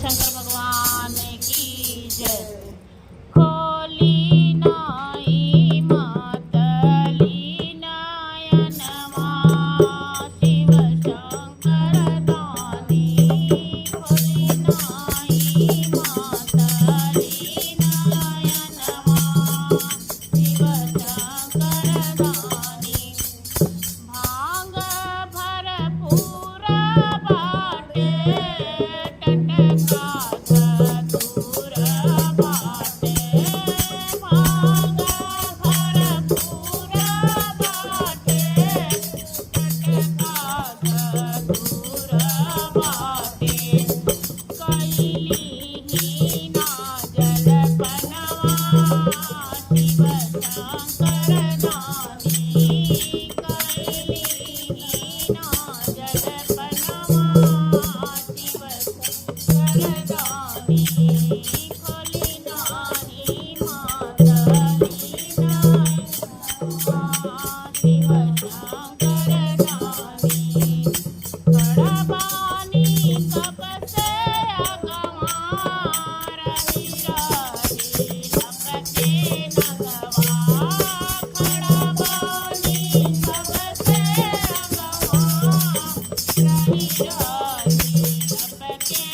शंकर भगवान की जय। खोली नाई मातली नयनवा शिव शंकर दानी। खोली नाई मातली नयनवा शिव शंकर दानी। भांग भरपूर बाटे टटका धतूर बाटे। भांग भरपूर बाटे टटका धतूर बाटे। कैली ही ना जलपनवा शिव शंकर दानी। कैली ही ना जलपनवा शिव शंकर दानी। खोली नाही मातली नयनवा शिव शंकर दानी। खडबानी कपसे अगवा रही रही लपके नगवा। खडबानी कपसे अगवा रही रही लपके